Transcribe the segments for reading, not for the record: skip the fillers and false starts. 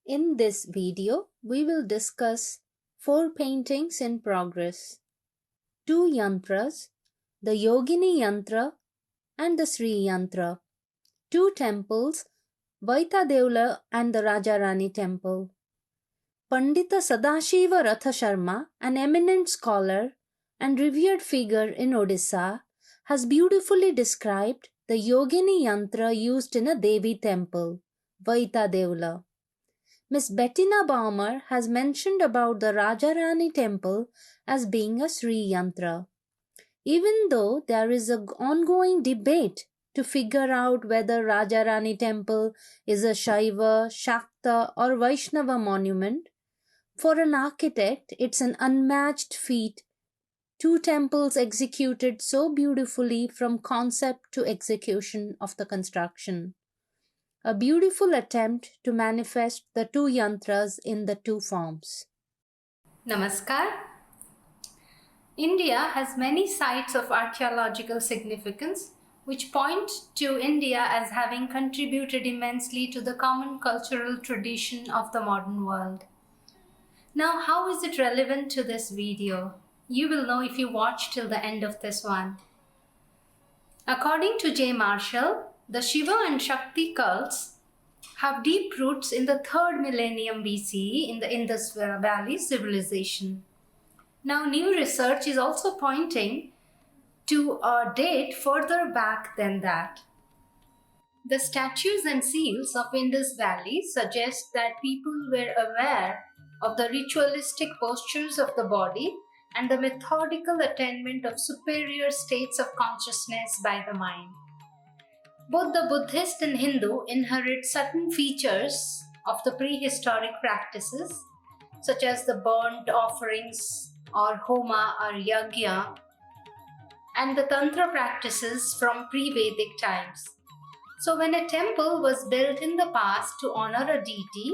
In this video, we will discuss 4 paintings in progress, 2 yantras, the Yogini Yantra and the Sri Yantra, 2 temples, Vaita Deula and the Rajarani temple. Pandita Sadashiva Ratha Sharma, an eminent scholar and revered figure in Odisha, has beautifully described the Yogini Yantra used in a Devi temple, Vaita Deula. Miss Bettina Baumer has mentioned about the Rajarani temple as being a Sri Yantra. Even though there is an ongoing debate to figure out whether Rajarani temple is a Shaiva, Shakta or Vaishnava monument, for an architect it's an unmatched feat. 2 temples executed so beautifully from concept to execution of the construction. A beautiful attempt to manifest the 2 yantras in the 2 forms. Namaskar. India has many sites of archaeological significance which point to India as having contributed immensely to the common cultural tradition of the modern world. Now, how is it relevant to this video? You will know if you watch till the end of this one. According to J. Marshall, the Shiva and Shakti cults have deep roots in the 3rd millennium BCE in the Indus Valley civilization. Now, new research is also pointing to a date further back than that. The statues and seals of Indus Valley suggest that people were aware of the ritualistic postures of the body and the methodical attainment of superior states of consciousness by the mind. Both the Buddhist and Hindu inherit certain features of the prehistoric practices, such as the burnt offerings or homa or yagya, and the tantra practices from pre-Vedic times. So when a temple was built in the past to honor a deity,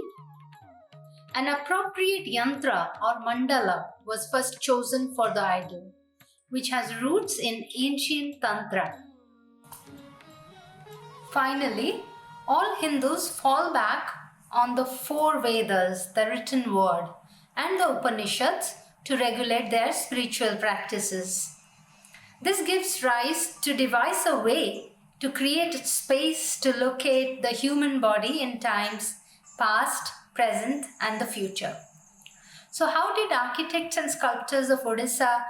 an appropriate yantra or mandala was first chosen for the idol, which has roots in ancient tantra. Finally, all Hindus fall back on the 4 Vedas, the written word, and the Upanishads to regulate their spiritual practices. This gives rise to devise a way to create space to locate the human body in times past, present, and the future. So how did architects and sculptors of Odisha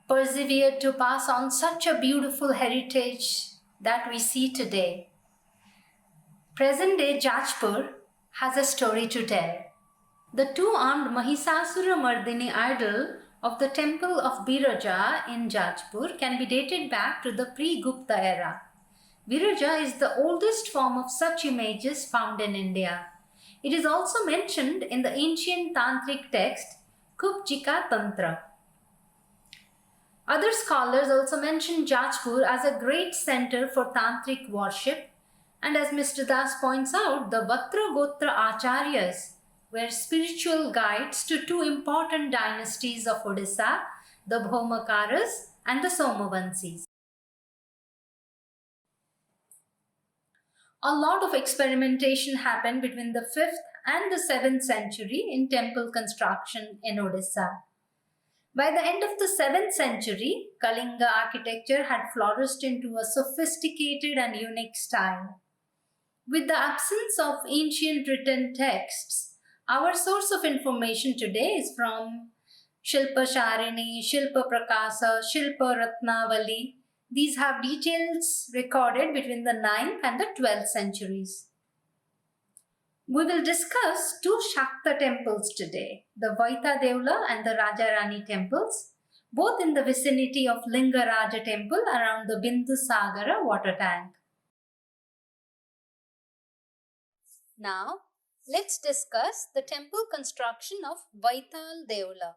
persevere to pass on such a beautiful heritage that we see today? Present-day Jajpur has a story to tell. The 2-armed Mahisasura Mardini idol of the temple of Biraja in Jajpur can be dated back to the pre-Gupta era. Biraja is the oldest form of such images found in India. It is also mentioned in the ancient tantric text Kubjika Tantra. Other scholars also mention Jajpur as a great center for tantric worship, and as Mr. Das points out, the Vatra Gotra Acharyas were spiritual guides to 2 important dynasties of Odisha, the Bhaumakaras and the Somavansis. A lot of experimentation happened between the 5th and the 7th century in temple construction in Odisha. By the end of the 7th century, Kalinga architecture had flourished into a sophisticated and unique style. With the absence of ancient written texts, our source of information today is from Shilpa Sharini, Shilpa Prakasa, Shilpa Ratnavali. These have details recorded between the 9th and the 12th centuries. We will discuss 2 Shakta temples today, the Vaita Deula and the Rajarani temples, both in the vicinity of Lingaraja temple around the Bindusagara water tank. Now, let's discuss the temple construction of Vaital Deula.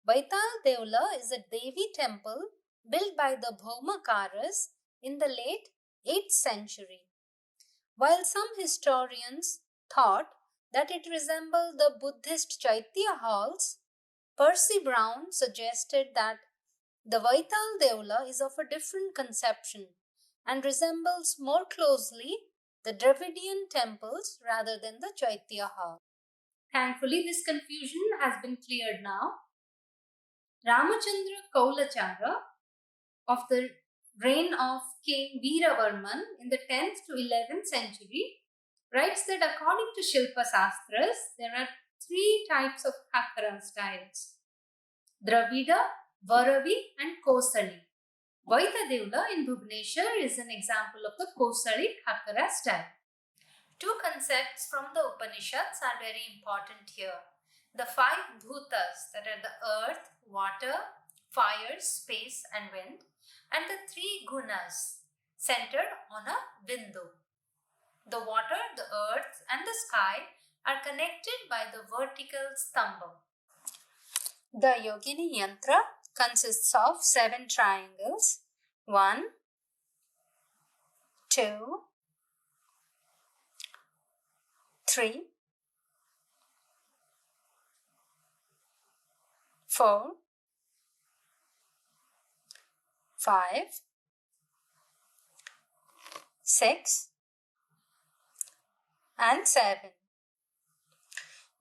Vaital Deula is a Devi temple built by the Bhaumakaras in the late 8th century. While some historians thought that it resembled the Buddhist Chaitya halls, Percy Brown suggested that the Vaital Deula is of a different conception and resembles more closely the Dravidian temples rather than the Chaitya hall. Thankfully, this confusion has been cleared now. Ramachandra Kaulachara of the reign of King Veeravarman in the 10th to 11th century writes that according to Shilpa Sastras, there are three types of Khakra styles: Dravida, Varavi and Kosali. Vaitadevla in Bhubaneswar is an example of the Kosali Khakra style. Two concepts from the Upanishads are very important here. The five bhutas, that are the earth, water, fire, space and wind, and the three gunas centered on a bindu. The water, the earth and the sky are connected by the vertical stamba. The Yogini Yantra consists of 7 triangles. 1, 2, 3, 4, 5, 6, and 7.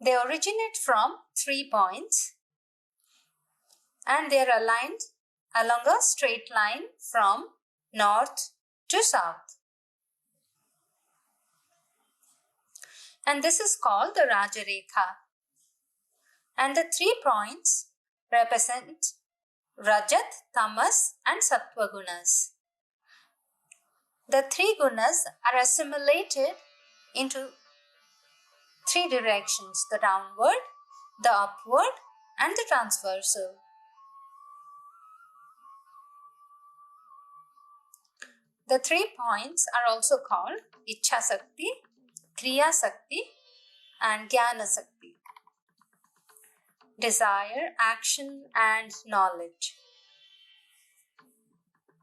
They originate from 3 points and they are aligned along a straight line from north to south. And this is called the Rajarekha. And the 3 points represent Rajat, Tamas and Sattva gunas. The 3 gunas are assimilated into 3 directions: the downward, the upward and the transversal. The 3 points are also called Ichha Sakti, Kriya Sakti and Jnana Sakti. Desire, action and knowledge.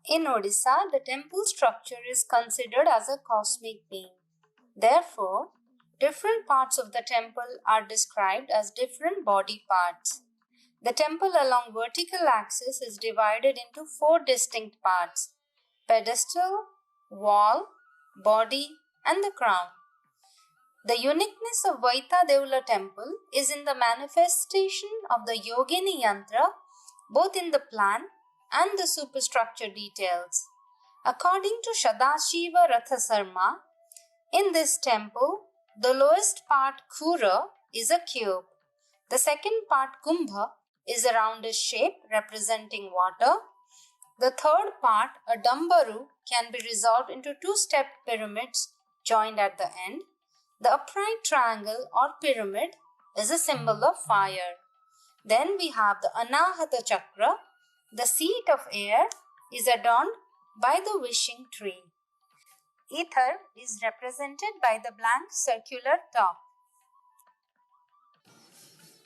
In Odisha, the temple structure is considered as a cosmic being. Therefore, different parts of the temple are described as different body parts. The temple along vertical axis is divided into 4 distinct parts: pedestal, wall, body and the crown. The uniqueness of Vaitadevla temple is in the manifestation of the Yogini Yantra both in the plan and the superstructure details. According to Sadashiva Rathasarma, in this temple, the lowest part Khura is a cube. The second part Kumbha is a roundish shape representing water. The third part, a Dambaru, can be resolved into 2-stepped pyramids joined at the end. The upright triangle or pyramid is a symbol of fire. Then we have the Anahata Chakra. The seat of air is adorned by the wishing tree. Ether is represented by the blank circular top.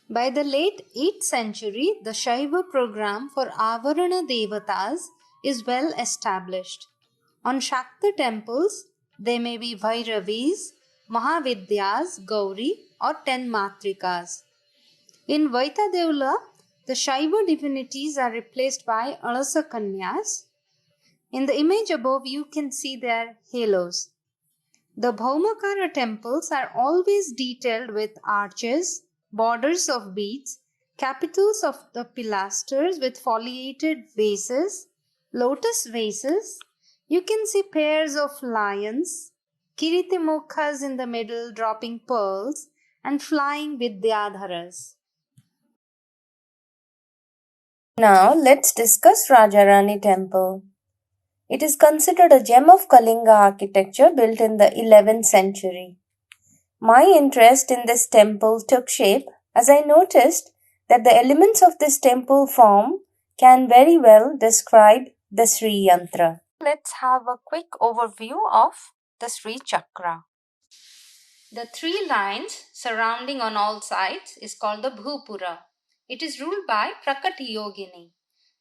By the late 8th century, the Shaiva program for Avarana Devatas is well established. On Shakta temples, they may be Bhairavis, Mahavidyas, Gauri or 10 Matrikas. In Vaitadevla, the Shaiva divinities are replaced by Alasa Kanyas. In the image above, you can see their halos. The Bhaumakara temples are always detailed with arches, borders of beads, capitals of the pilasters with foliated vases, lotus vases. You can see pairs of lions, Kiritimukhas in the middle dropping pearls, and flying Vidyadharas. Now let's discuss Rajarani Temple. It is considered a gem of Kalinga architecture built in the 11th century. My interest in this temple took shape as I noticed that the elements of this temple form can very well describe the Sri Yantra. Let's have a quick overview of the Sri Chakra. The 3 lines surrounding on all sides is called the Bhupura. It is ruled by Prakati Yogini.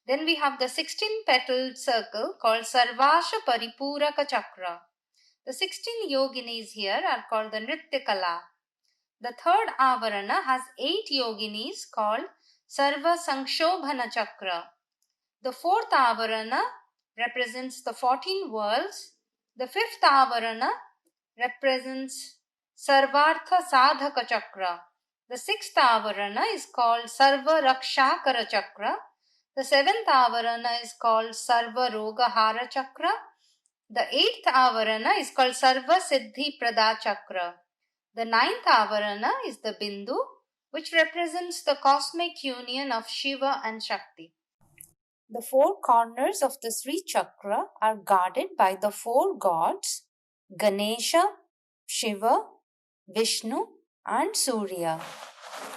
Then we have the 16-petaled circle called Sarvasha Paripuraka Chakra. The 16 yoginis here are called the Nrityakala. The third Avarana has 8 yoginis called Sarva Sankshobhana Chakra. The fourth Avarana represents the 14 worlds. The fifth Avarana represents Sarvartha Sadhaka Chakra. The sixth avarana is called Sarva Rakshakara Chakra. The seventh avarana is called Sarva Rogahara Chakra. The eighth avarana is called Sarva Siddhi Prada Chakra. The ninth avarana is the Bindu, which represents the cosmic union of Shiva and Shakti. The four corners of the Sri Chakra are guarded by the four gods Ganesha, Shiva, Vishnu, and Surya.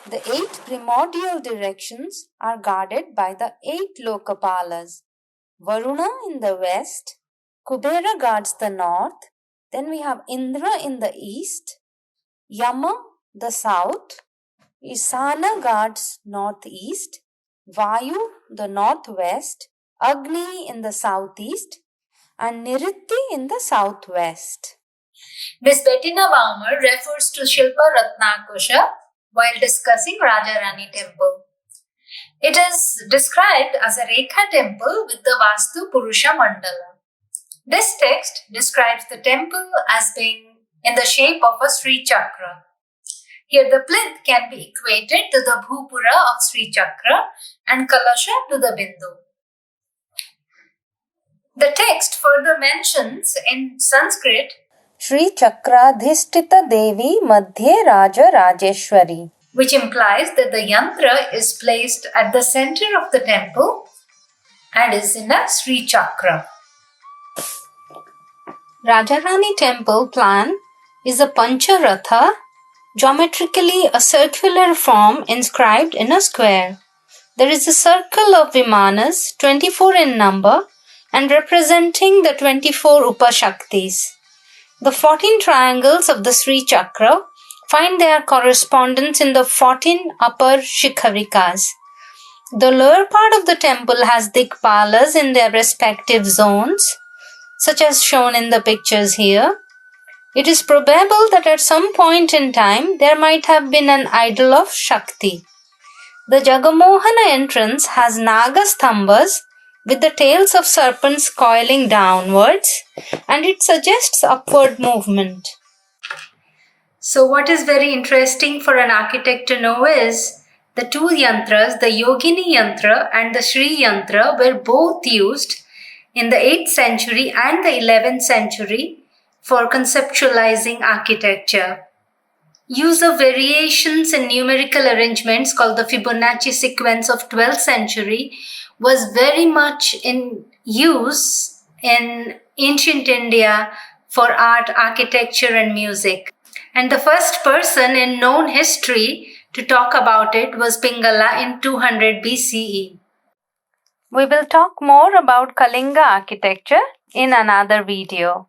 The eight primordial directions are guarded by the eight Lokapalas. Varuna in the west, Kubera guards the north, then we have Indra in the east, Yama the south, Isana guards northeast, Vayu the northwest, Agni in the southeast, and Niritti in the southwest. Miss Bettina Baumer refers to Shilpa Ratnakosha while discussing Rajarani temple. It is described as a Rekha temple with the Vastu Purusha Mandala. This text describes the temple as being in the shape of a Sri Chakra. Here the plinth can be equated to the Bhupura of Sri Chakra and Kalasha to the Bindu. The text further mentions in Sanskrit Sri Chakradhisthita Devi Madhye Raja Rajeshwari, which implies that the yantra is placed at the center of the temple and is in a Sri Chakra. Rajarani temple plan is a Pancharatha, geometrically a circular form inscribed in a square. There is a circle of Vimanas, 24 in number, and representing the 24 Upashaktis. The 14 triangles of the Sri Chakra find their correspondence in the 14 upper Shikharikas. The lower part of the temple has Dikpalas in their respective zones, such as shown in the pictures here. It is probable that at some point in time there might have been an idol of Shakti. The Jagamohana entrance has Nagastambhas with the tails of serpents coiling downwards, and it suggests upward movement. So what is very interesting for an architect to know is the two yantras, the Yogini yantra and the Sri yantra, were both used in the 8th century and the 11th century for conceptualizing architecture. Use of variations in numerical arrangements called the Fibonacci sequence of 12th century was very much in use in ancient India for art, architecture and music. And the first person in known history to talk about it was Pingala in 200 BCE. We will talk more about Kalinga architecture in another video.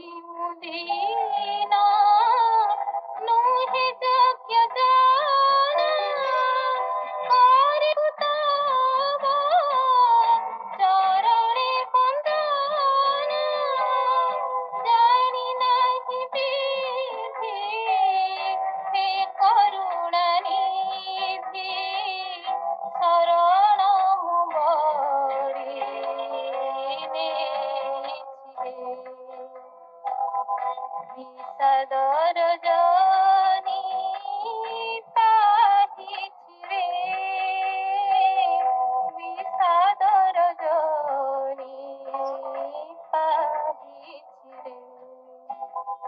मुदीना नूहे जग्य जाना कारितावा चरणे बंदना जानी नहीं विधि हे करुणा निधि शरण बड़ी বিষাদর